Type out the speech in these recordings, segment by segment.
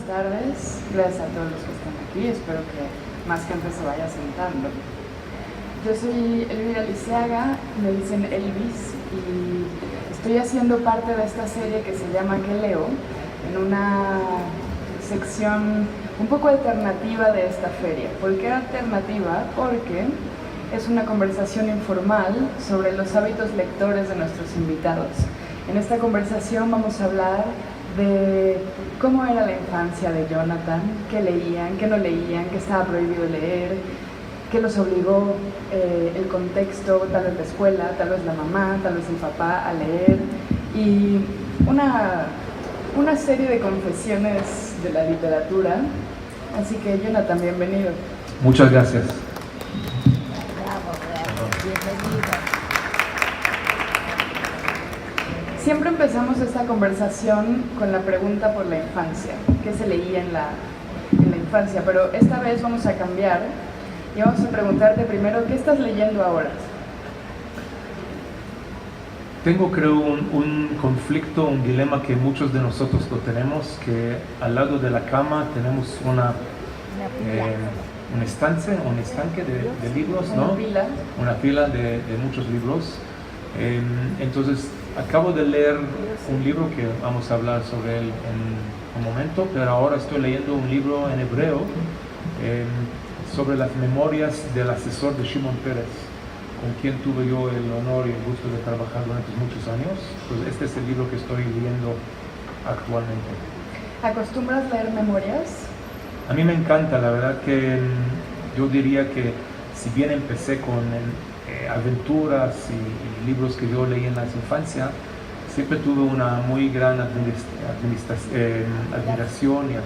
tardes. Gracias a todos los que están aquí. Espero que más gente se vaya sentando. Yo soy Elvira Liceaga, me dicen Elvis, y estoy haciendo parte de esta serie que se llama ¿Qué leo?, en una sección un poco alternativa de esta feria. ¿Por qué alternativa? Porque es una conversación informal sobre los hábitos lectores de nuestros invitados. En esta conversación vamos a hablar de cómo era la infancia de Jonathan, qué leían, qué no leían, qué estaba prohibido leer, qué los obligó el contexto, tal vez la escuela, tal vez la mamá, tal vez el papá a leer, y una serie de confesiones de la literatura. Así que Jonathan, bienvenido. Muchas gracias. Bienvenido. Siempre empezamos esta conversación con la pregunta por la infancia. ¿Qué se leía en la infancia? Pero esta vez vamos a cambiar y vamos a preguntarte primero, ¿qué estás leyendo ahora? Tengo, creo, un conflicto, un dilema que muchos de nosotros lo tenemos, que al lado de la cama tenemos un estanque de libros, ¿no? Una pila de muchos libros. Entonces, acabo de leer un libro que vamos a hablar sobre él en un momento, pero ahora estoy leyendo un libro en hebreo sobre las memorias del asesor de Shimon Peres, con quien tuve yo el honor y el gusto de trabajar durante muchos años. Pues este es el libro que estoy leyendo actualmente. ¿Acostumbras leer memorias? A mí me encanta, la verdad que yo diría que si bien empecé con aventuras y libros que yo leí en la infancia, siempre tuve una muy gran admiración y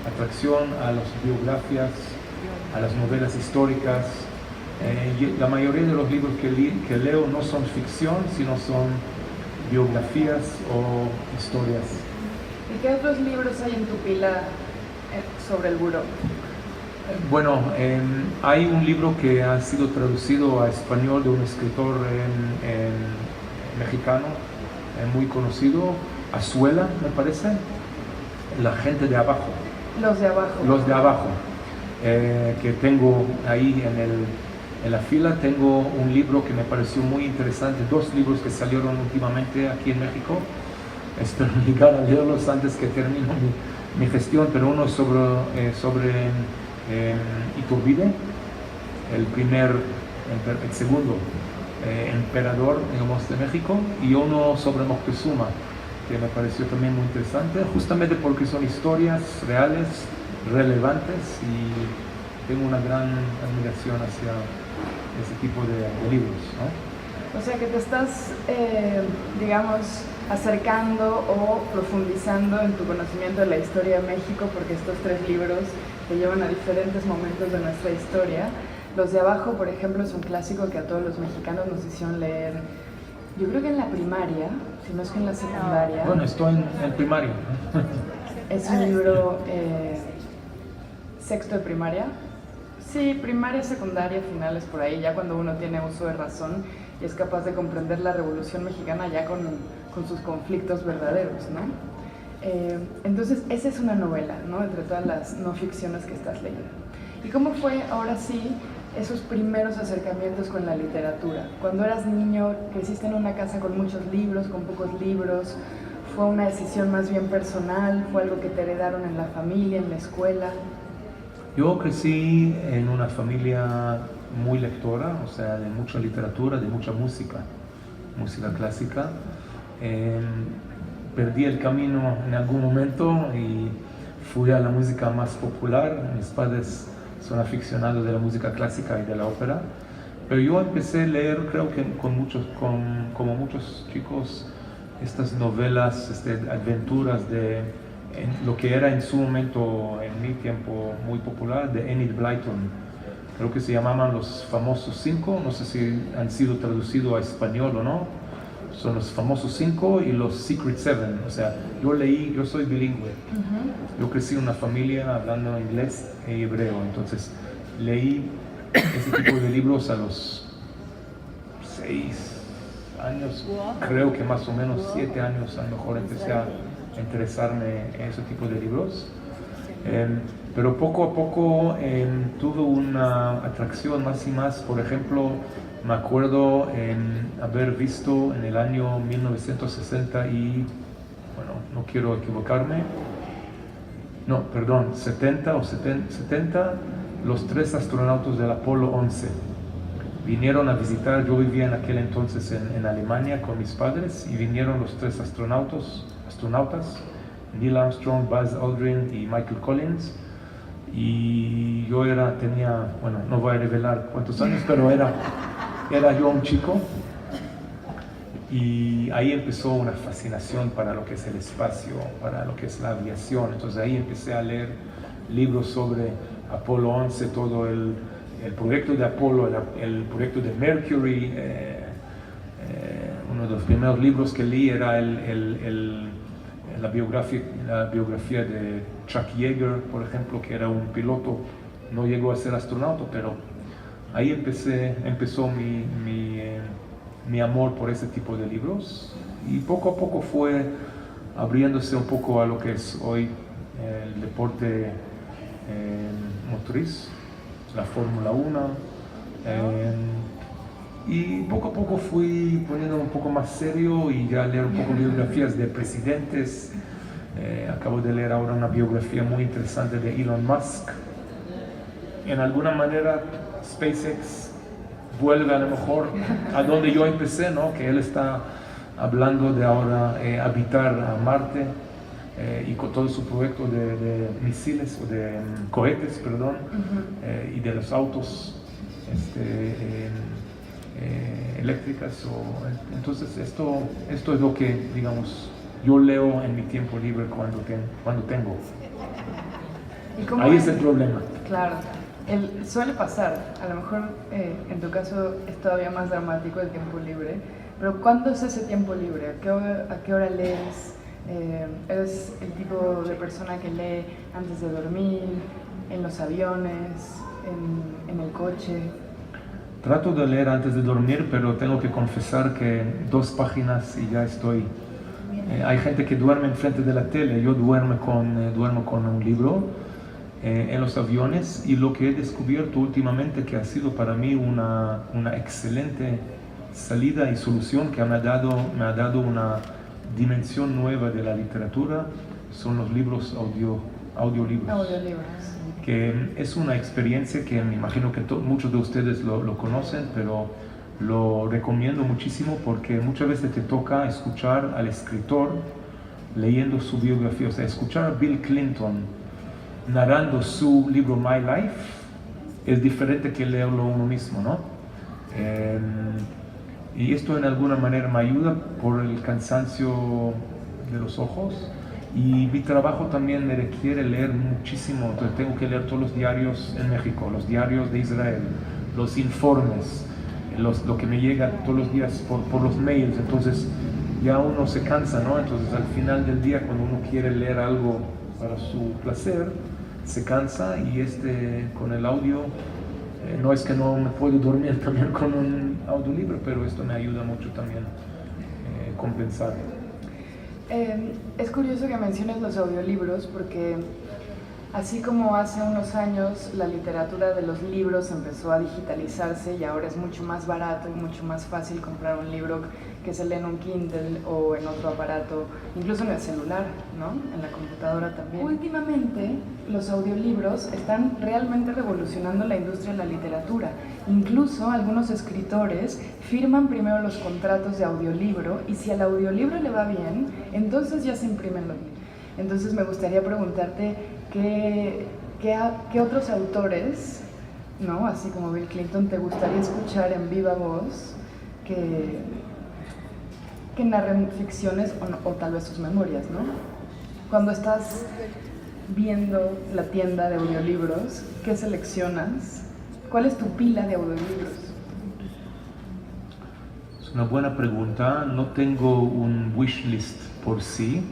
atracción a las biografías, a las novelas históricas. La mayoría de los libros que leo no son ficción, sino son biografías o historias. ¿Y qué otros libros hay en tu pila sobre el buró? Bueno, hay un libro que ha sido traducido a español de un escritor mexicano muy conocido, Azuela, me parece, La gente de abajo. Los de abajo. Los de abajo, que tengo ahí en la fila. Tengo un libro que me pareció muy interesante, dos libros que salieron últimamente aquí en México. Espero llegar a leerlos antes que termine mi gestión, pero uno es sobre Iturbide, el segundo emperador, digamos, de México, y uno sobre Moctezuma, que me pareció también muy interesante, justamente porque son historias reales, relevantes, y tengo una gran admiración hacia ese tipo de libros, ¿no? O sea que te estás, digamos, acercando o profundizando en tu conocimiento de la historia de México, porque estos tres libros te llevan a diferentes momentos de nuestra historia. Los de abajo, por ejemplo, es un clásico que a todos los mexicanos nos hicieron leer, yo creo que en la primaria, si no es que en la secundaria. Bueno, estoy en primaria. Es un libro sexto de primaria. Sí, primaria, secundaria, finales por ahí, ya cuando uno tiene uso de razón y es capaz de comprender la Revolución Mexicana ya con sus conflictos verdaderos, ¿no? Entonces, esa es una novela, ¿no? Entre todas las no ficciones que estás leyendo. ¿Y cómo fue, ahora sí, esos primeros acercamientos con la literatura? Cuando eras niño, creciste en una casa con muchos libros, con pocos libros, ¿fue una decisión más bien personal? ¿Fue algo que te heredaron en la familia, en la escuela? Yo crecí en una familia muy lectora, o sea, de mucha literatura, de mucha música clásica. Perdí el camino en algún momento y fui a la música más popular. Mis padres son aficionados de la música clásica y de la ópera, pero yo empecé a leer, creo que como muchos chicos, estas novelas, aventuras en lo que era en su momento, en mi tiempo, muy popular, de Enid Blyton. Creo que se llamaban Los Famosos Cinco, no sé si han sido traducidos a español o no. Son Los Famosos Cinco y Los Secret Seven. O sea, yo soy bilingüe. Yo crecí en una familia hablando inglés e hebreo, entonces leí ese tipo de libros a los 6 años, creo que más o menos 7 años a lo mejor empecé a interesarme en ese tipo de libros. Pero poco a poco tuve una atracción más y más. Por ejemplo, me acuerdo haber visto en el año 1960 y, bueno, no quiero equivocarme, no, perdón, 70 o 70, los 3 astronautas del Apolo 11 vinieron a visitar. Yo vivía en aquel entonces en Alemania con mis padres y vinieron los 3 astronautas, Neil Armstrong, Buzz Aldrin y Michael Collins. Y yo tenía, bueno, no voy a revelar cuántos años, pero era yo un chico. Y ahí empezó una fascinación para lo que es el espacio, para lo que es la aviación. Entonces ahí empecé a leer libros sobre Apolo 11, todo el proyecto de Apolo, el proyecto de Mercury. Uno de los primeros libros que leí era la biografía de Chuck Yeager, por ejemplo, que era un piloto, no llegó a ser astronauta, pero ahí empezó mi amor por ese tipo de libros, y poco a poco fue abriéndose un poco a lo que es hoy el deporte motriz, la Fórmula 1, y poco a poco fui poniéndome un poco más serio y ya leer un poco biografías de presidentes. Acabo de leer ahora una biografía muy interesante de Elon Musk. En alguna manera SpaceX vuelve a lo mejor a donde yo empecé, ¿no? Que él está hablando de ahora habitar a Marte, y con todo su proyecto de misiles, o de cohetes, perdón, y de los autos eléctricas. Entonces esto es lo que, digamos, yo leo en mi tiempo libre cuando tengo. Ahí es el problema. Claro, suele pasar, a lo mejor en tu caso es todavía más dramático el tiempo libre, pero ¿cuándo es ese tiempo libre? ¿A qué hora lees? ¿Eres el tipo de persona que lee antes de dormir, en los aviones, en el coche? Trato de leer antes de dormir, pero tengo que confesar que 2 páginas y ya estoy. Hay gente que duerme enfrente de la tele, yo duermo con un libro en los aviones, y lo que he descubierto últimamente, que ha sido para mí una excelente salida y solución, que me ha dado una dimensión nueva de la literatura, son los libros audiolibros. Que es una experiencia que me imagino que muchos de ustedes lo conocen, pero lo recomiendo muchísimo, porque muchas veces te toca escuchar al escritor leyendo su biografía. O sea, escuchar a Bill Clinton narrando su libro My Life es diferente que leerlo uno mismo, ¿no? Y esto en alguna manera me ayuda por el cansancio de los ojos, y mi trabajo también me requiere leer muchísimo. Entonces tengo que leer todos los diarios en México, los diarios de Israel, los informes, lo que me llega todos los días por los mails. Entonces ya uno se cansa, ¿no? Entonces al final del día, cuando uno quiere leer algo para su placer, se cansa, y con el audio, no es que no me puedo dormir también con un audiolibro, pero esto me ayuda mucho también compensar. Es curioso que menciones los audiolibros, porque así como hace unos años la literatura de los libros empezó a digitalizarse y ahora es mucho más barato y mucho más fácil comprar un libro que se lee en un Kindle o en otro aparato, incluso en el celular, ¿no? En la computadora también. Últimamente los audiolibros están realmente revolucionando la industria de la literatura. Incluso algunos escritores firman primero los contratos de audiolibro, y si al audiolibro le va bien, entonces ya se imprimen los libros. Entonces me gustaría preguntarte ¿qué otros autores, ¿no? Así como Bill Clinton, te gustaría escuchar en viva voz que narren ficciones o tal vez sus memorias, ¿no? Cuando estás viendo la tienda de audiolibros, ¿qué seleccionas? ¿Cuál es tu pila de audiolibros? Es una buena pregunta. No tengo un wish list por sí.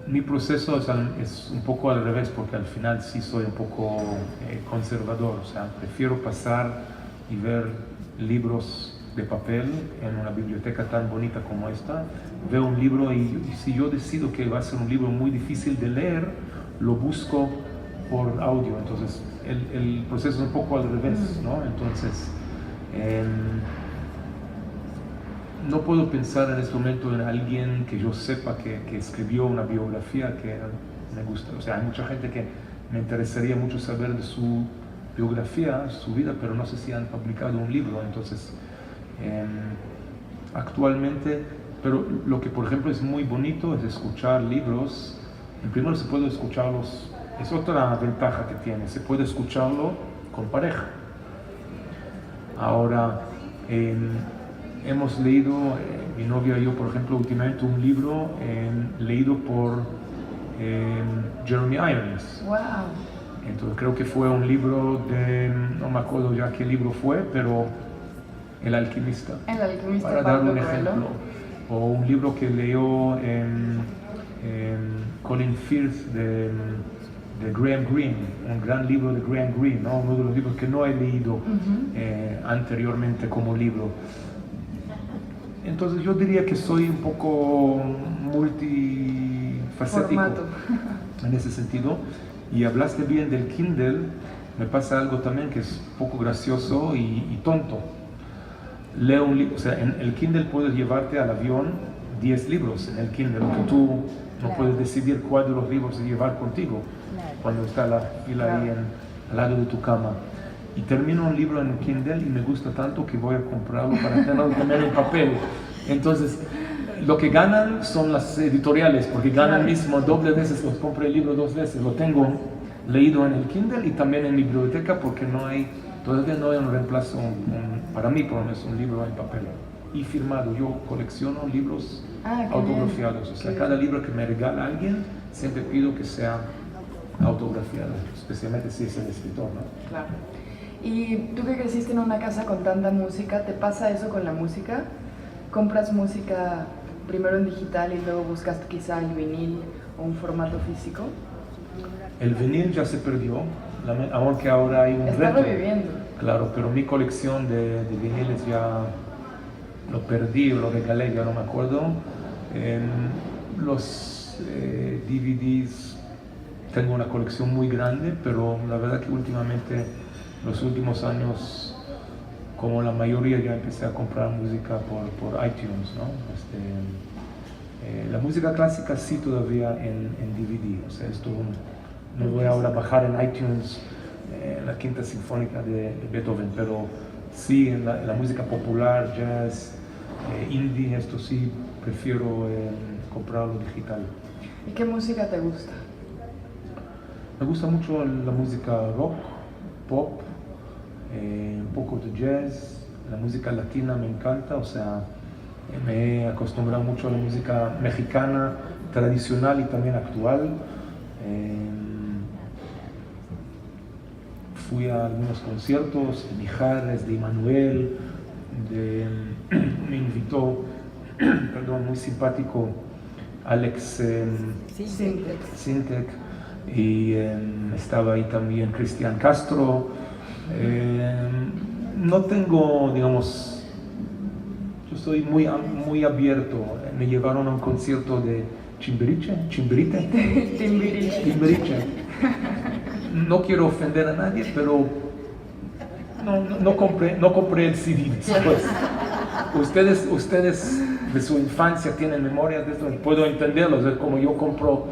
Mi proceso es un poco al revés, porque al final sí soy un poco conservador. O sea, prefiero pasar y ver libros de papel en una biblioteca tan bonita como esta, veo un libro y si yo decido que va a ser un libro muy difícil de leer, lo busco por audio. Entonces el proceso es un poco al revés, ¿no? Entonces no puedo pensar en este momento en alguien que yo sepa que escribió una biografía que me gusta. O sea, hay mucha gente que me interesaría mucho saber de su biografía, su vida, pero no sé si han publicado un libro. Entonces, actualmente, pero lo que por ejemplo es muy bonito es escuchar libros. Primero se puede escucharlos, es otra ventaja que tiene, se puede escucharlo con pareja. Ahora, hemos leído, mi novia y yo, por ejemplo, últimamente un libro leído por Jeremy Irons. ¡Wow! Entonces creo que fue un libro no me acuerdo ya qué libro fue, pero El alquimista. El alquimista, para dar un Paulo ejemplo. Coelho. O un libro que leyó Colin Firth de Graham Greene, un gran libro de Graham Greene, ¿no? Uno de los libros que no he leído anteriormente como libro. Entonces yo diría que soy un poco multifacético en ese sentido. Y hablaste bien del Kindle, me pasa algo también que es un poco gracioso y tonto. Leo un libro, o sea, en el Kindle puedes llevarte al avión 10 libros en el Kindle, que tú no puedes decidir cuál de los libros llevar contigo cuando está la fila ahí al lado de tu cama. Y termino un libro en el Kindle y me gusta tanto que voy a comprarlo para tener en papel. Entonces, lo que ganan son las editoriales, porque ganan mismo doble veces, los compré el libro 2 veces, lo tengo leído en el Kindle y también en biblioteca, porque todavía no hay un reemplazo, para mí por lo menos, un libro en papel y firmado. Yo colecciono libros autografiados, o sea, cada libro que me regala alguien, siempre pido que sea autografiado, especialmente si es el escritor, ¿no? Claro. Y tú que creciste en una casa con tanta música, ¿te pasa eso con la música? ¿Compras música primero en digital y luego buscas quizá el vinil o un formato físico? El vinil ya se perdió, aunque ahora hay un Está reto. reviviendo. Claro, pero mi colección de viniles ya lo perdí, lo regalé, ya no me acuerdo. Los DVDs, tengo una colección muy grande, pero la verdad que últimamente, los últimos años, como la mayoría, ya empecé a comprar música por iTunes, ¿no? La música clásica sí todavía en DVD, o sea, no voy ahora a bajar en iTunes la Quinta Sinfónica de Beethoven, pero sí en la música popular, jazz, indie, esto sí prefiero comprarlo digital. ¿Y qué música te gusta? Me gusta mucho la música rock, pop, un poco de jazz, la música latina me encanta, o sea, me he acostumbrado mucho a la música mexicana, tradicional y también actual. Fui a algunos conciertos de Mijares, de Immanuel, me invitó, muy simpático, Alex Sintek, y estaba ahí también Cristian Castro. No tengo, digamos, yo soy muy abierto. Me llevaron a un concierto de Timbiriche. No quiero ofender a nadie, pero no compré el CD después. Ustedes de su infancia tienen memorias de esto, puedo entenderlos, es como yo compro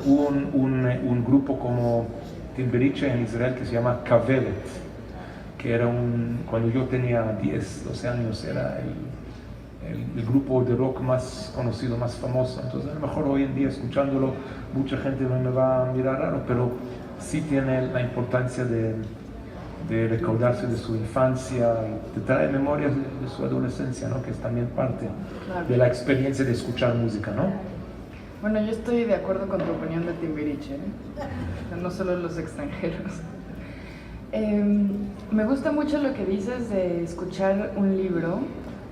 un grupo como Timbiriche en Israel que se llama Kavelet, que era cuando yo tenía 10, 12 años, era el grupo de rock más conocido, más famoso. Entonces a lo mejor hoy en día escuchándolo mucha gente me va a mirar raro, pero sí tiene la importancia de recordarse de su infancia y de traer memorias de su adolescencia, ¿no? Que es también parte de la experiencia de escuchar música, ¿no? Bueno, yo estoy de acuerdo con tu opinión de Timbiriche, no solo los extranjeros. Me gusta mucho lo que dices de escuchar un libro,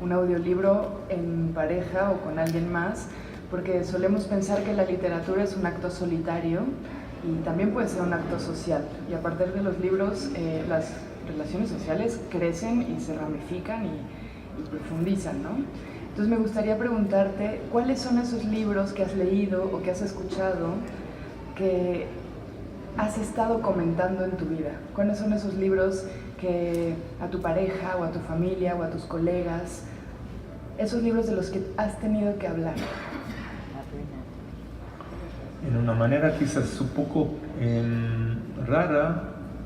un audiolibro en pareja o con alguien más, porque solemos pensar que la literatura es un acto solitario y también puede ser un acto social. Y a partir de los libros, las relaciones sociales crecen y se ramifican y profundizan, ¿no? Entonces me gustaría preguntarte, ¿cuáles son esos libros que has leído o que has escuchado que has estado comentando en tu vida? ¿Cuáles son esos libros que a tu pareja o a tu familia o a tus colegas, esos libros de los que has tenido que hablar? En una manera quizás un poco rara,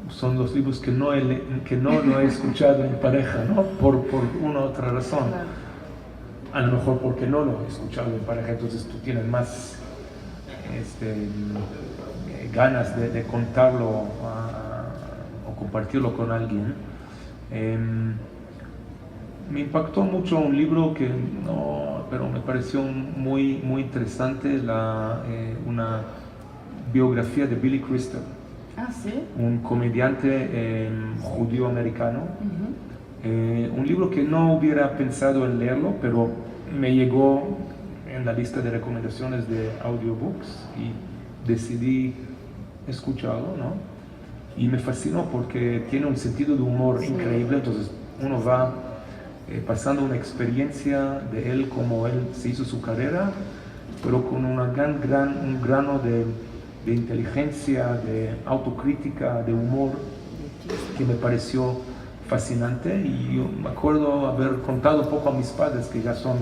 son los libros que no lo he escuchado en pareja, ¿no? Por una u otra razón. Claro. A lo mejor porque no lo he escuchado en pareja, entonces tú tienes más ganas de contarlo o compartirlo con alguien. Me impactó mucho un libro que pero me pareció muy interesante, una biografía de Billy Crystal. Ah, ¿sí? Un comediante judío americano. Uh-huh. Un libro que no hubiera pensado en leerlo, pero me llegó en la lista de recomendaciones de audiobooks y decidí escucharlo, ¿no? Y me fascinó porque tiene un sentido de humor increíble, entonces uno va pasando una experiencia de él, como él se hizo su carrera, pero con un grano de inteligencia, de autocrítica, de humor, que me pareció fascinante. Y yo me acuerdo haber contado un poco a mis padres, que ya son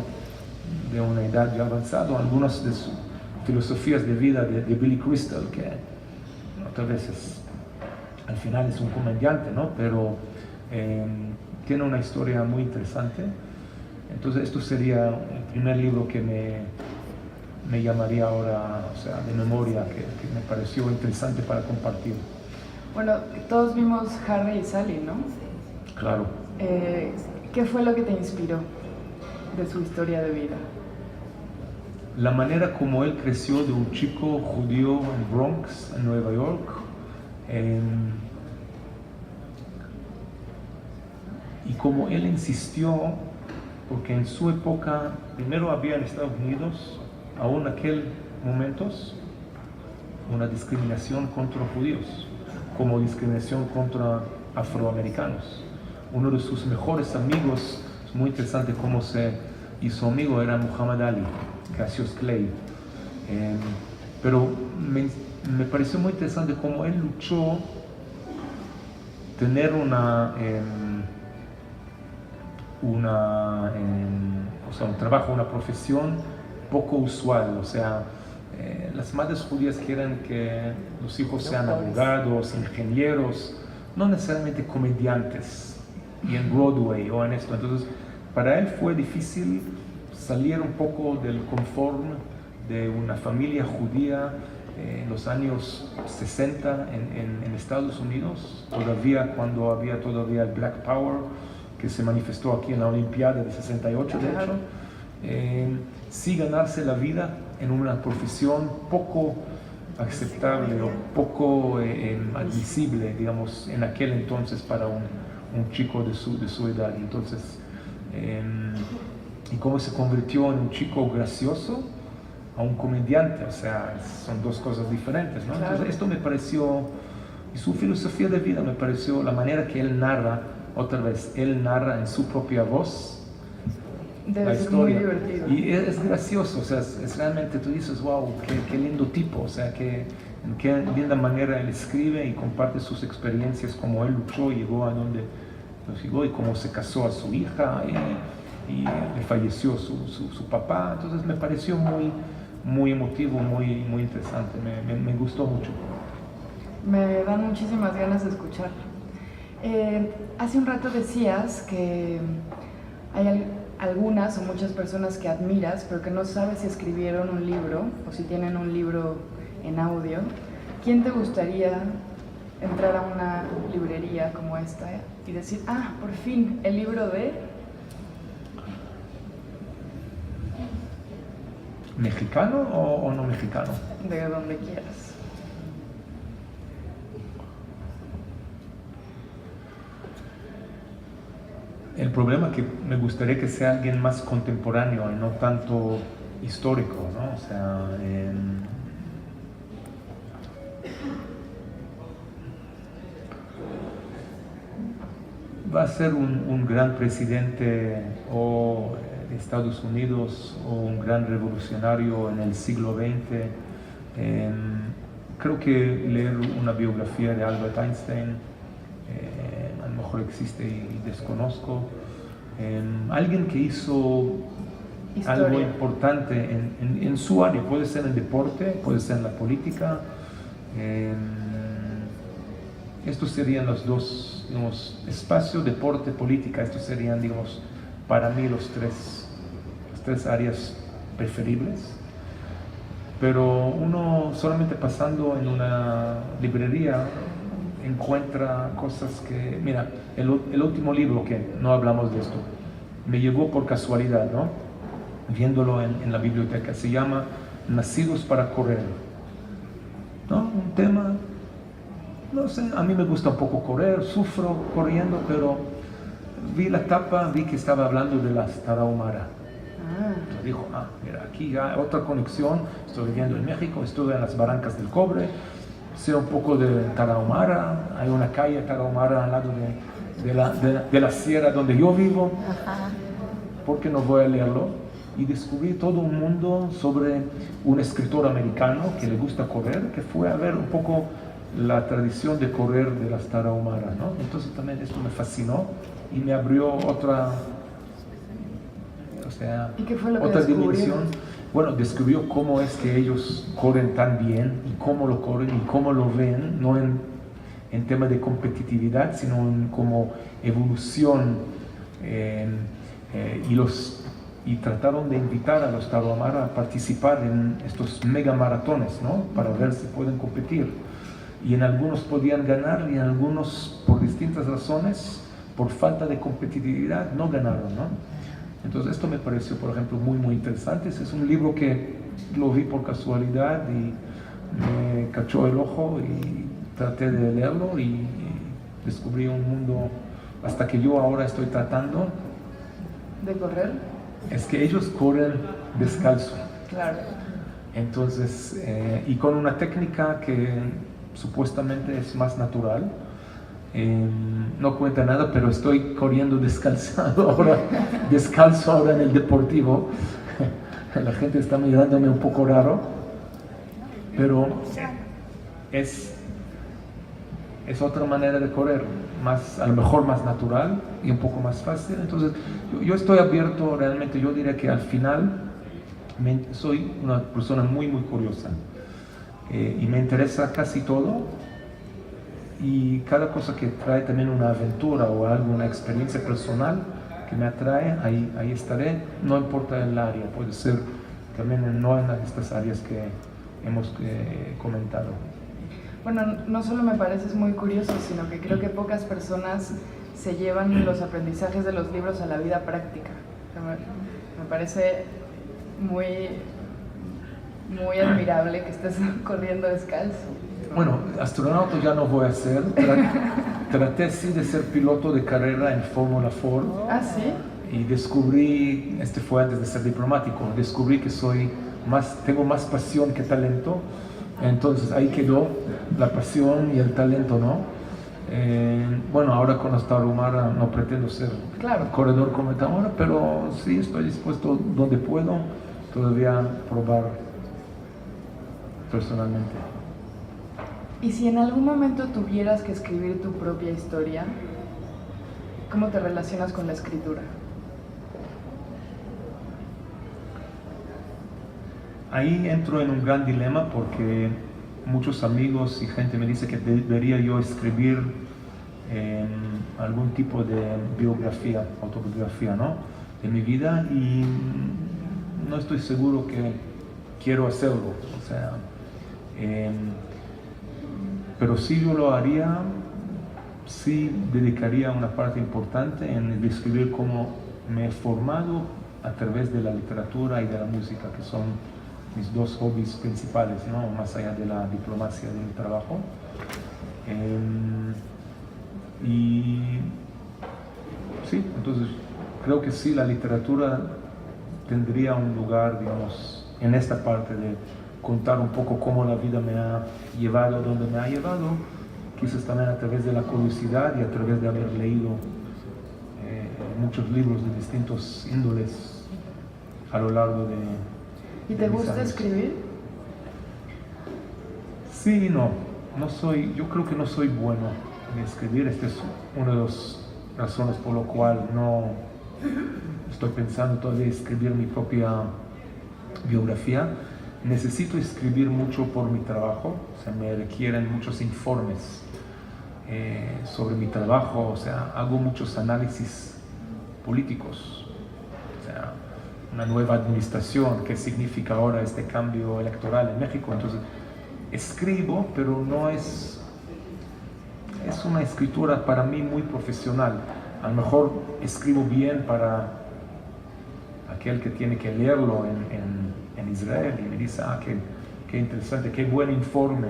de una edad ya avanzada, algunas de sus filosofías de vida de Billy Crystal, que otra vez al final es un comediante, ¿no? Pero tiene una historia muy interesante. Entonces esto sería el primer libro que me llamaría ahora, o sea, de memoria, que me pareció interesante para compartir. Bueno, todos vimos Harry y Sally, ¿no? Claro. ¿Qué fue lo que te inspiró de su historia de vida? La manera como él creció, de un chico judío en Bronx, en Nueva York, y como él insistió, porque en su época, primero había en Estados Unidos, aún en aquel momentos, una discriminación contra judíos, como discriminación contra afroamericanos. Uno de sus mejores amigos, es muy interesante cómo se hizo amigo, era Muhammad Ali, Cassius Clay. Pero me pareció muy interesante cómo él luchó tener un trabajo, una profesión poco usual. O sea, las madres judías quieren que los hijos sean abogados, ingenieros, no necesariamente comediantes, y en Broadway o en esto. Entonces, para él fue difícil salir un poco del confort de una familia judía en los años 60 en Estados Unidos, todavía cuando había todavía el Black Power, que se manifestó aquí en la Olimpiada de 68, de hecho. Sí, ganarse la vida en una profesión poco aceptable o poco admisible, digamos, en aquel entonces para un chico de su edad. Entonces, y cómo se convirtió en un chico gracioso a un comediante, o sea, son dos cosas diferentes, ¿no? Claro. Entonces esto me pareció, y su filosofía de vida me pareció, la manera que él narra, otra vez, él narra en su propia voz la historia. Muy divertido. Y es gracioso, o sea, es realmente, tú dices, wow, qué lindo tipo, o sea, qué linda manera él escribe y comparte sus experiencias, cómo él luchó, llegó a donde llegó y cómo se casó a su hija y le falleció su papá. Entonces me pareció muy emotivo, muy interesante, me gustó mucho. Me dan muchísimas ganas de escuchar. Hace un rato decías que hay algunas o muchas personas que admiras, pero que no sabes si escribieron un libro o si tienen un libro en audio. ¿Quién te gustaría entrar a una librería como esta y decir, por fin, el libro de... ¿Mexicano o no mexicano? De donde quieras. El problema es que me gustaría que sea alguien más contemporáneo y no tanto histórico, ¿no? O sea, va a ser un gran presidente o de Estados Unidos o un gran revolucionario en el siglo XX. Creo que leer una biografía de Albert Einstein, a lo mejor existe y desconozco, alguien que hizo Historia. algo importante en su área, puede ser en deporte, puede ser en la política. Estos serían los dos, digamos, espacio, deporte, política. Estos serían, digamos, para mí las tres áreas preferibles. Pero uno solamente pasando en una librería encuentra cosas que... Mira, el último libro, que no hablamos de esto, me llegó por casualidad, ¿no? Viéndolo en la biblioteca, se llama Nacidos para correr, ¿no? Un tema, no sé, a mí me gusta un poco correr, sufro corriendo, pero vi la tapa, vi que estaba hablando de las Tarahumara. Entonces dijo, mira, aquí ya hay otra conexión, estoy viviendo en México, estuve en las Barrancas del Cobre, sé un poco de Tarahumara, hay una calle Tarahumara al lado de la sierra donde yo vivo. ¿Por qué no voy a leerlo? Y descubrí todo un mundo sobre un escritor americano que le gusta correr, que fue a ver un poco la tradición de correr de las Tarahumara, ¿no? Entonces también esto me fascinó y me abrió otra... O sea, ¿y qué fue lo que otra descubrió? dimensión. Bueno, descubrió cómo es que ellos corren tan bien y cómo lo corren y cómo lo ven, no en tema de competitividad, sino como evolución. Y trataron de invitar a los Tarahumara a participar en estos mega maratones, ¿no? Para ver si pueden competir. Y en algunos podían ganar y en algunos, por distintas razones, por falta de competitividad, no ganaron, ¿no? Entonces esto me pareció, por ejemplo, muy muy interesante. Es un libro que lo vi por casualidad y me cachó el ojo y traté de leerlo y descubrí un mundo hasta que yo ahora estoy tratando. ¿De correr? Es que ellos corren descalzo. Claro. Entonces, y con una técnica que supuestamente es más natural. No cuenta nada, pero estoy corriendo descalzo ahora en el deportivo. La gente está mirándome un poco raro, pero es otra manera de correr, a lo mejor más natural y un poco más fácil. Entonces yo estoy abierto realmente. Yo diría que al final soy una persona muy muy curiosa, y me interesa casi todo. Y cada cosa que trae también una aventura o algo, una experiencia personal que me atrae, ahí estaré, no importa el área, puede ser también no en estas áreas que hemos comentado. Bueno, no solo me pareces muy curioso, sino que creo que pocas personas se llevan los aprendizajes de los libros a la vida práctica. Me parece muy, muy admirable que estés corriendo descalzo. Bueno, astronauta ya no voy a ser. Traté sí de ser piloto de carrera en Fórmula Ford. ¿Ah, sí? Y descubrí, fue antes de ser diplomático, descubrí que tengo más pasión que talento. Entonces ahí quedó la pasión y el talento, ¿no? Bueno, ahora con los Tarahumara no pretendo ser corredor como Tarahumara, pero sí estoy dispuesto donde puedo todavía probar personalmente. Y si en algún momento tuvieras que escribir tu propia historia, ¿cómo te relacionas con la escritura? Ahí entro en un gran dilema porque muchos amigos y gente me dice que debería yo escribir algún tipo de biografía, autobiografía, ¿no? De mi vida, y no estoy seguro que quiero hacerlo. O sea, pero sí yo lo haría, sí dedicaría una parte importante en describir cómo me he formado a través de la literatura y de la música, que son mis dos hobbies principales, ¿no? Más allá de la diplomacia de mi trabajo. Y sí, entonces creo que sí, la literatura tendría un lugar, digamos, en esta parte de contar un poco cómo la vida me ha llevado a donde me ha llevado, quizás también a través de la curiosidad y a través de haber leído muchos libros de distintos índoles a lo largo de... ¿Y te gusta escribir? Sí y no. Yo creo que no soy bueno en escribir. Esta es una de las razones por lo cual no estoy pensando todavía en escribir mi propia biografía. Necesito escribir mucho por mi trabajo, o sea, me requieren muchos informes sobre mi trabajo, o sea, hago muchos análisis políticos, o sea, una nueva administración, qué significa ahora este cambio electoral en México. Entonces, escribo, pero no es una escritura para mí muy profesional. A lo mejor escribo bien para aquel que tiene que leerlo en Israel y me dice, qué interesante, qué buen informe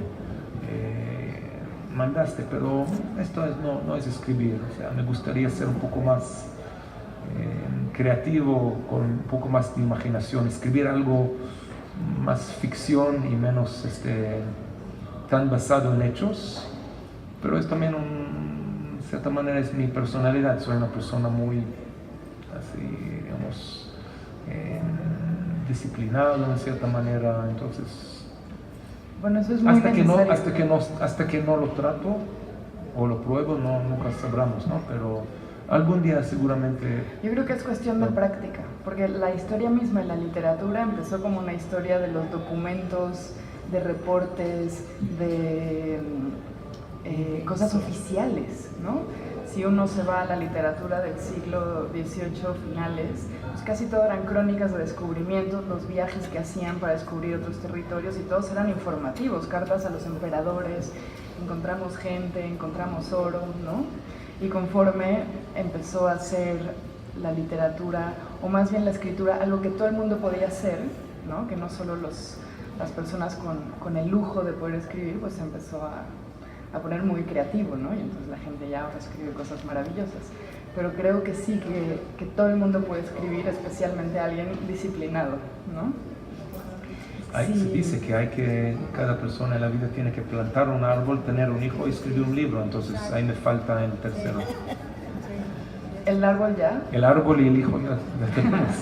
mandaste, pero esto no es escribir. O sea, me gustaría ser un poco más creativo, con un poco más de imaginación, escribir algo más ficción y menos tan basado en hechos, pero es también de cierta manera es mi personalidad. Soy una persona muy así, digamos, disciplinado en cierta manera. Entonces, bueno, eso es muy necesario. Hasta que no lo trato o lo pruebo, nunca sabremos, ¿no? Pero algún día seguramente... Yo creo que es cuestión de práctica, porque la historia misma en la literatura empezó como una historia de los documentos, de reportes, de cosas oficiales, ¿no? Si uno se va a la literatura del siglo XVIII finales, pues casi todo eran crónicas de descubrimientos, los viajes que hacían para descubrir otros territorios, y todos eran informativos, cartas a los emperadores, encontramos gente, encontramos oro, ¿no? Y conforme empezó a ser la literatura, o más bien la escritura, algo que todo el mundo podía hacer, ¿no? Que no solo las personas con el lujo de poder escribir, pues empezó a poner muy creativo, ¿no? Y entonces la gente ya ahora escribe cosas maravillosas. Pero creo que sí, que todo el mundo puede escribir, especialmente alguien disciplinado, ¿no? Sí. Se dice que cada persona en la vida tiene que plantar un árbol, tener un hijo y escribir un libro. Entonces ahí me falta el tercero. ¿El árbol ya? El árbol y el hijo ya tenemos.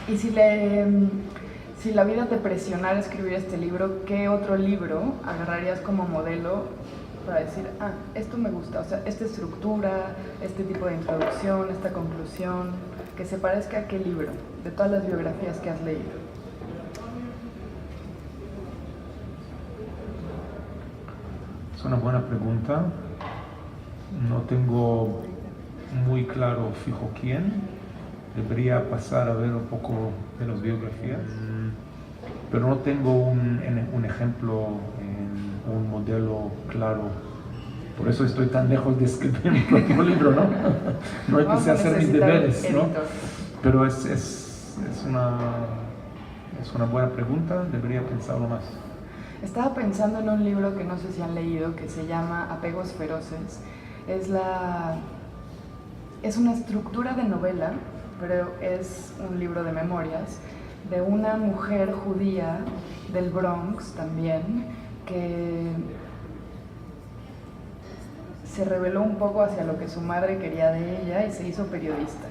Y si la vida te presionara a escribir este libro, ¿qué otro libro agarrarías como modelo para decir, esto me gusta? O sea, esta estructura, este tipo de introducción, esta conclusión, que se parezca a qué libro, de todas las biografías que has leído. Es una buena pregunta. No tengo muy claro fijo quién. Debería pasar a ver un poco de las biografías, pero no tengo un ejemplo, un modelo claro. Por eso estoy tan lejos de escribir mi propio libro, ¿no? No empecé a hacer mis deberes, ¿no? Pero es una buena pregunta, debería pensarlo más. Estaba pensando en un libro que no sé si han leído, que se llama Apegos Feroces. Es una estructura de novela, pero es un libro de memorias de una mujer judía del Bronx también, que se rebeló un poco hacia lo que su madre quería de ella y se hizo periodista.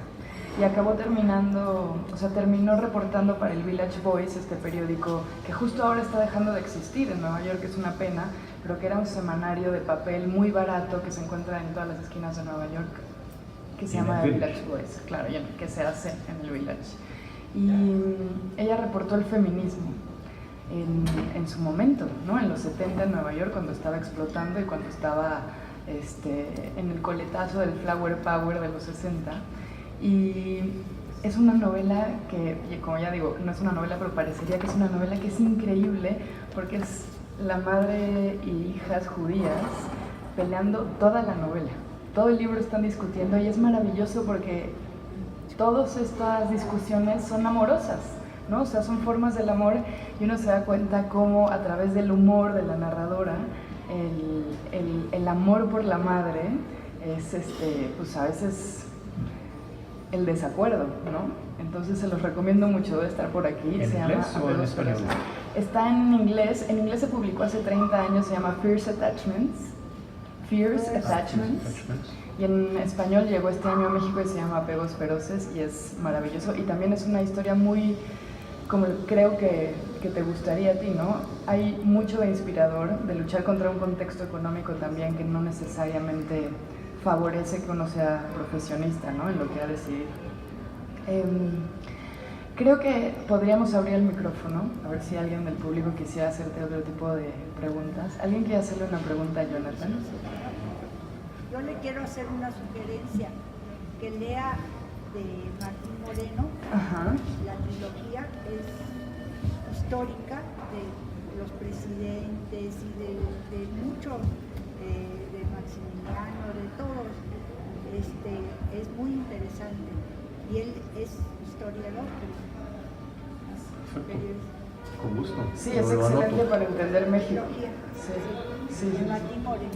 Y acabó terminó reportando para el Village Voice, este periódico que justo ahora está dejando de existir en Nueva York, es una pena, pero que era un semanario de papel muy barato que se encuentra en todas las esquinas de Nueva York, que se llama The Village Voice, claro, que se hace en el Village. Y ella reportó el feminismo en su momento, ¿no? En los 70 en Nueva York, cuando estaba explotando y cuando estaba en el coletazo del Flower Power de los 60. Y es una novela que, como ya digo, no es una novela, pero parecería que es una novela que es increíble, porque es la madre y hijas judías peleando toda la novela. Todo el libro están discutiendo y es maravilloso porque todas estas discusiones son amorosas, ¿no? O sea, son formas del amor, y uno se da cuenta cómo a través del humor de la narradora el amor por la madre es, pues a veces el desacuerdo, ¿no? Entonces se los recomiendo mucho, debe estar por aquí. ¿En inglés o en español? Está en inglés se publicó hace 30 años, se llama Fierce Attachments. Fierce Attachments. Y en español llegó este año a México y se llama Apegos Feroces y es maravilloso. Y también es una historia muy, como creo que te gustaría a ti, ¿no? Hay mucho de inspirador, de luchar contra un contexto económico también que no necesariamente favorece que uno sea profesionista, ¿no? En lo que ha de decidir. Creo que podríamos abrir el micrófono, a ver si alguien del público quisiera hacerte otro tipo de preguntas. ¿Alguien quiere hacerle una pregunta a Jonathan? Yo le quiero hacer una sugerencia, que lea de Martín Moreno. Ajá. La trilogía es histórica de los presidentes y de muchos, de Maximiliano, de todos. Es muy interesante. Y él es historiador. Con gusto. Sí, es excelente para entender México. Sí. Sí. Martín Moreno.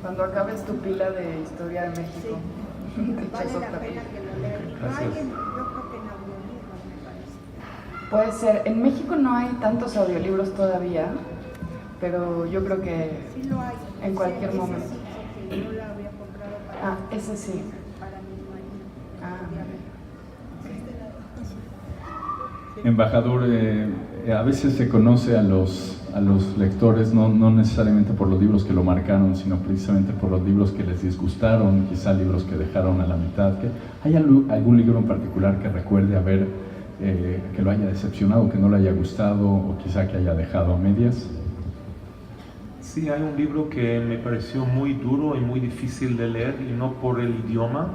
Cuando acabes tu pila de historia de México. Sí. Vale la pena que lo lean. Y no hay yo creo que en audiolibros, me parece. Puede ser. En México no hay tantos audiolibros todavía, pero yo creo que sí lo hay. En cualquier ese momento. Sí, porque yo la había comprado para ese sí. Para mi marido. Embajador, a veces se conoce a los lectores no necesariamente por los libros que lo marcaron, sino precisamente por los libros que les disgustaron, quizá libros que dejaron a la mitad. ¿Hay algún libro en particular que recuerde haber que lo haya decepcionado, que no le haya gustado o quizá que haya dejado a medias? Sí, hay un libro que me pareció muy duro y muy difícil de leer, y no por el idioma.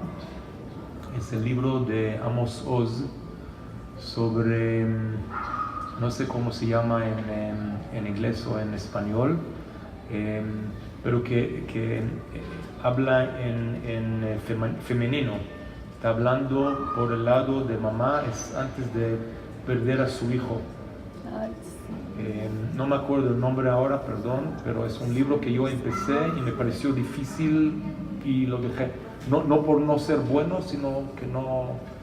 Es el libro de Amos Oz sobre, no sé cómo se llama en inglés o en español, pero que habla en femenino. Está hablando por el lado de mamá, es antes de perder a su hijo. No me acuerdo el nombre ahora, perdón, pero es un libro que yo empecé y me pareció difícil y lo dejé. No por no ser bueno, sino que no...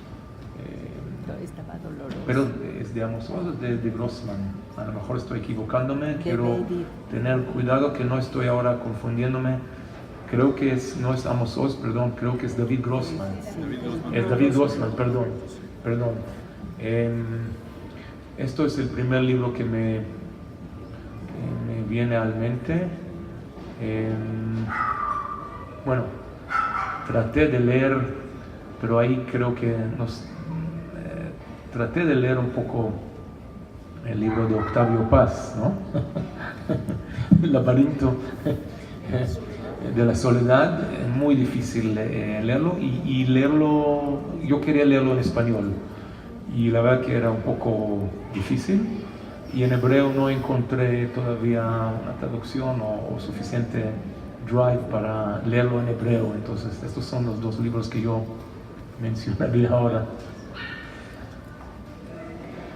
Estaba doloroso. Pero es de Amos Oz, de Grossman. A lo mejor estoy equivocándome, quiero tener cuidado que no estoy ahora confundiéndome. Creo que no es Amos Oz, perdón, creo que es David Grossman. Es David Grossman, perdón. Esto es el primer libro que me viene a la mente. Bueno, traté de leer, pero ahí creo que traté de leer un poco el libro de Octavio Paz, ¿no? El laberinto de la soledad, muy difícil leerlo y leerlo, yo quería leerlo en español y la verdad que era un poco difícil y en hebreo no encontré todavía una traducción o suficiente drive para leerlo en hebreo, entonces estos son los dos libros que yo mencionaría ahora.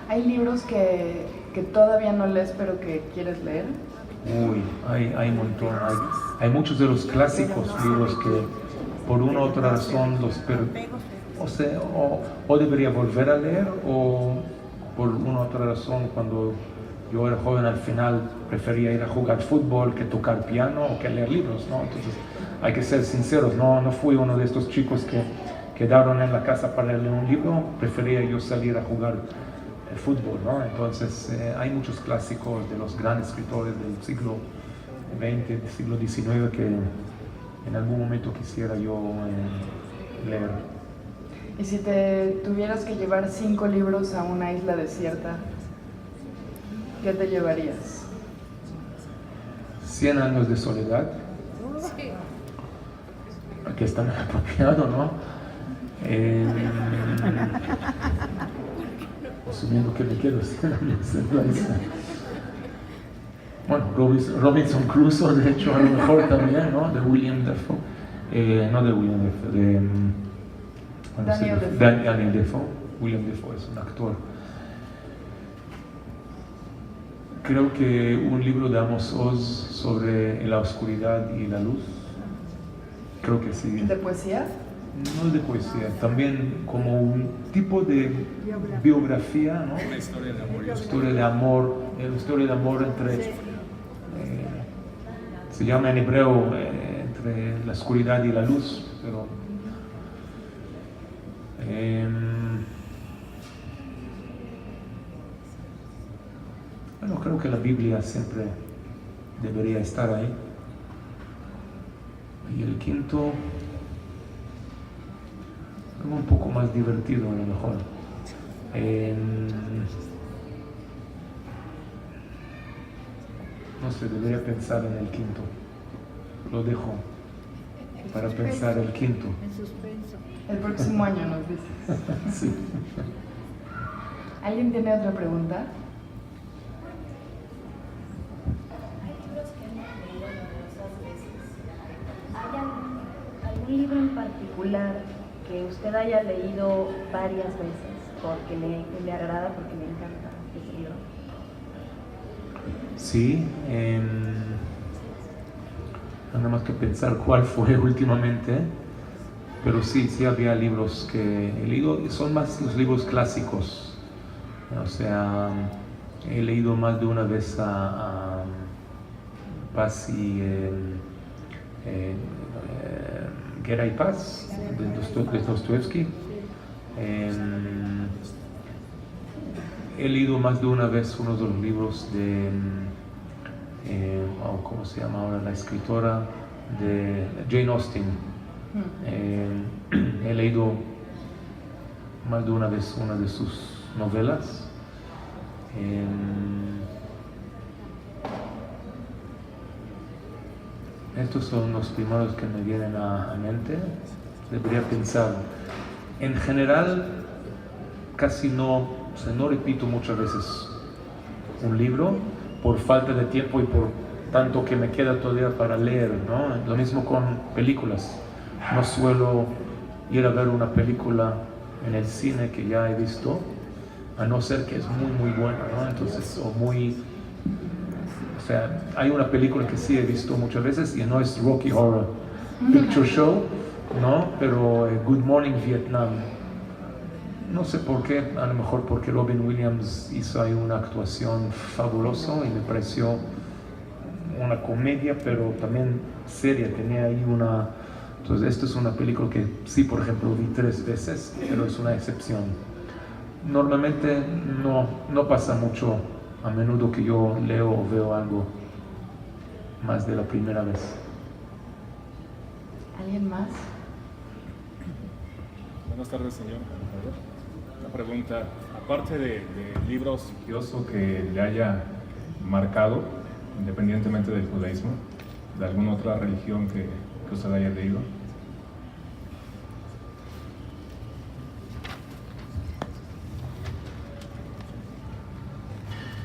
¿Hay libros que todavía no lees pero que quieres leer? Uy, hay un montón. Hay muchos de los clásicos libros que por una u otra razón o debería volver a leer, o por una u otra razón cuando yo era joven al final prefería ir a jugar fútbol que tocar piano o que leer libros, ¿no? Entonces hay que ser sinceros, no fui uno de estos chicos que quedaron en la casa para leer un libro, prefería yo salir a jugar fútbol, ¿no? Entonces hay muchos clásicos de los grandes escritores del siglo XX, del siglo XIX que en algún momento quisiera yo leer. Y si te tuvieras que llevar 5 libros a una isla desierta, ¿qué te llevarías? 100 años de soledad, que es tan apropiado, ¿no? Asumiendo que me quedo 100 años en la isla. Bueno, Robinson Crusoe, de hecho, a lo mejor también, ¿no? De William Dafoe. No de William Dafoe, Daniel Defoe. William Dafoe es un actor. Creo que un libro de Amos Oz sobre la oscuridad y la luz. Creo que sí. ¿De poesía? No de poesía, también como un tipo de biografía, ¿no? Una historia de amor. Historia de amor entre, se llama en hebreo, entre entre la oscuridad y la luz, pero bueno, creo que la Biblia siempre debería estar ahí. Y el quinto, algo un poco más divertido a lo mejor. No sé, debería pensar en el quinto. Lo dejo para pensar el quinto. En suspenso. El próximo año nos dices. Sí. ¿Alguien tiene otra pregunta? Hay libros que hemos leído numerosas veces. ¿Hay algún libro en particular que usted haya leído varias veces porque le agrada, porque le encanta ese libro? Sí, nada más que pensar cuál fue últimamente, pero sí había libros que he leído, y son más los libros clásicos. O sea, he leído más de una vez a Paz y Guerra y Paz de Dostoevsky. He leído más de una vez uno de los libros de, ¿cómo se llama ahora? La escritora de Jane Austen. He leído más de una vez una de sus novelas. Estos son los primeros que me vienen a mente. Debería pensar. En general, casi no, o sea, no repito muchas veces un libro por falta de tiempo y por tanto que me queda todavía para leer, ¿no? Lo mismo con películas. No suelo ir a ver una película en el cine que ya he visto, a no ser que es muy buena, ¿no? Entonces, o sea, hay una película que sí he visto muchas veces y no es Rocky Horror Picture Show, ¿no? Pero Good Morning Vietnam. No sé por qué, a lo mejor porque Robin Williams hizo ahí una actuación fabulosa y me pareció una comedia, pero también seria, tenía ahí una... Entonces, esto es una película que sí, por ejemplo, vi 3 veces, pero es una excepción. Normalmente no pasa mucho a menudo que yo leo o veo algo más de la primera vez. ¿Alguien más? Buenas tardes, señor. Una pregunta, aparte de libros religiosos que le haya marcado, independientemente del judaísmo, de alguna otra religión que usted haya leído.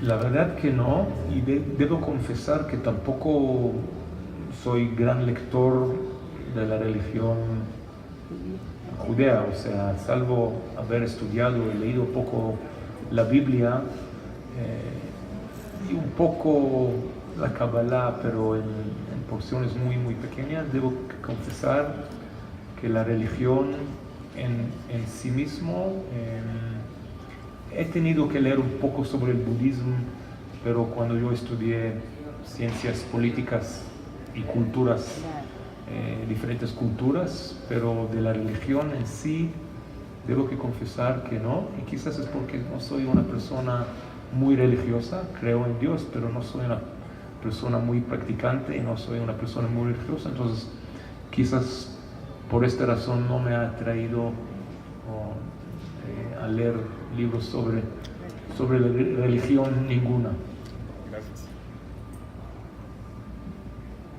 La verdad que no, y debo confesar que tampoco soy gran lector de la religión judea, o sea, salvo haber estudiado y leído poco la Biblia y un poco la Kabbalah, pero en porciones muy pequeñas. Debo confesar que la religión en sí mismo, he tenido que leer un poco sobre el budismo, pero cuando yo estudié ciencias políticas y culturas, diferentes culturas, pero de la religión en sí, debo que confesar que no, y quizás es porque no soy una persona muy religiosa, creo en Dios, pero no soy una persona muy practicante y no soy una persona muy religiosa, entonces quizás por esta razón no me ha atraído a leer libros sobre la religión ninguna. Gracias.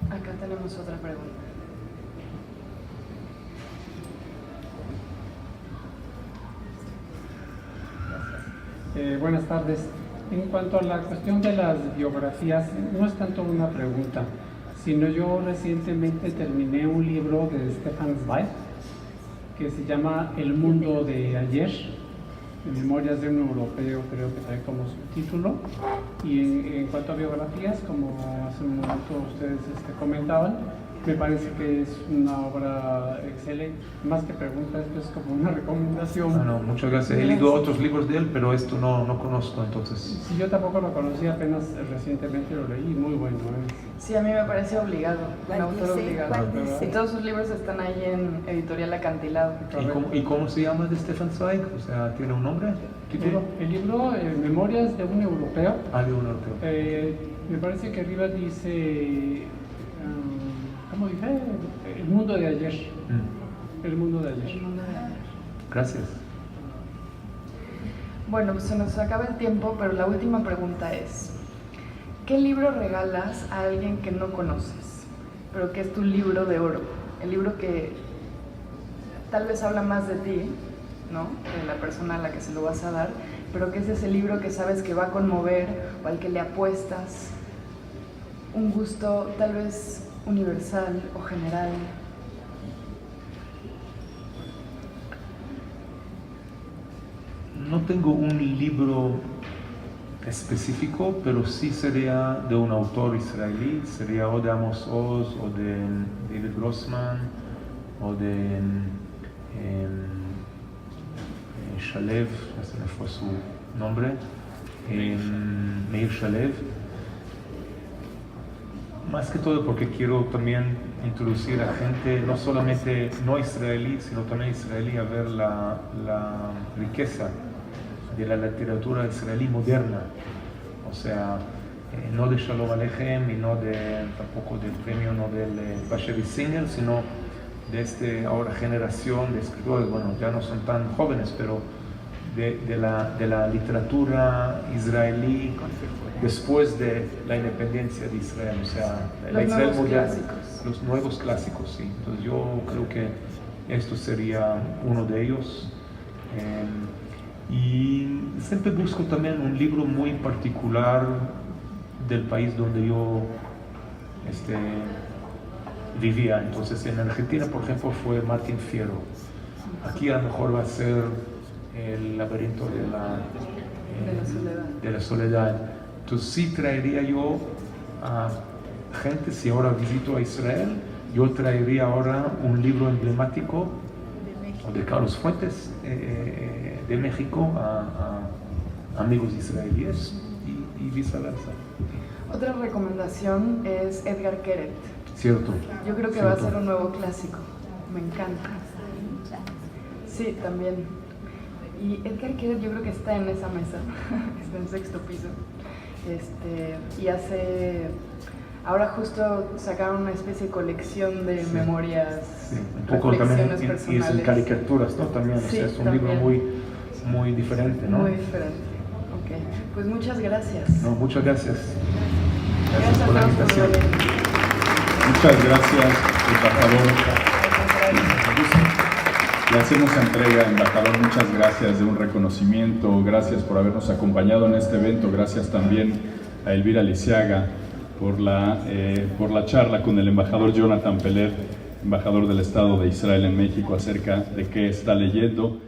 Acá tenemos otra pregunta. Buenas tardes. En cuanto a la cuestión de las biografías, no es tanto una pregunta, sino yo recientemente terminé un libro de Stefan Zweig que se llama El mundo de ayer, Memorias de un europeo, creo que trae como subtítulo. Y en cuanto a biografías, como hace un momento ustedes comentaban, me parece que es una obra excelente. Más que pregunta, esto es como una recomendación. Bueno, muchas gracias. He leído otros libros de él, pero esto no conozco, entonces. Sí, yo tampoco lo conocí, apenas recientemente lo leí, muy bueno. Sí, Sí, a mí me parece obligado, un ¿Cuál autor dice? obligado. ¿Cuál dice? Y todos sus libros están ahí en Editorial Acantilado. ¿Y cómo se llama de Stefan Zweig? O sea, ¿tiene un nombre? ¿Título? El libro Memorias de un europeo. De un europeo. Me parece que arriba dice, ¿cómo dice? El mundo de ayer. El mundo de ayer. Gracias. Bueno, pues se nos acaba el tiempo, pero la última pregunta es, ¿qué libro regalas a alguien que no conoces, pero que es tu libro de oro? El libro que tal vez habla más de ti, ¿no? De la persona a la que se lo vas a dar, pero que es ese libro que sabes que va a conmover o al que le apuestas un gusto tal vez universal o general. No tengo un libro específico, pero sí sería de un autor israelí, sería o de Amos Oz, o de David Grossman, o de Shalev, ese me fue su nombre, Meir Shalev. Más que todo porque quiero también introducir a gente, no solamente no israelí, sino también israelí, a ver la riqueza de la literatura israelí moderna. O sea, no de Shalom Aleichem y no tampoco del premio Nobel Bashevis Singer, sino de esta ahora generación de escritores, bueno, ya no son tan jóvenes, pero de la literatura israelí después de la independencia de Israel, o sea, la Israel moderna, los nuevos clásicos, sí. Entonces yo creo que esto sería uno de ellos. Y siempre busco también un libro muy particular del país donde yo vivía. Entonces en Argentina, por ejemplo, fue Martín Fierro. Aquí a lo mejor va a ser El laberinto de la soledad. Entonces sí traería yo a gente, si ahora visito a Israel, yo traería ahora un libro emblemático de Carlos Fuentes de México a amigos israelíes y viceversa. Otra recomendación es Edgar Keret. Cierto. Yo creo que va a ser un nuevo clásico. Me encanta. Sí, también. Y Edgar Keret yo creo que está en esa mesa, está en sexto piso. Y ahora justo sacaron una especie de colección de memorias, un poco también, personales. y es en caricaturas, ¿no? También, Sí, o sea, es un también. libro muy diferente, ¿no? Muy diferente. Ok, pues muchas gracias. No, muchas gracias. Gracias por la a todos por invitación. venir. Muchas gracias, embajador. Le hacemos entrega, embajador, muchas gracias de un reconocimiento, gracias por habernos acompañado en este evento, gracias también a Elvira Liceaga por la charla con el embajador Jonathan Peled, embajador del Estado de Israel en México, acerca de qué está leyendo.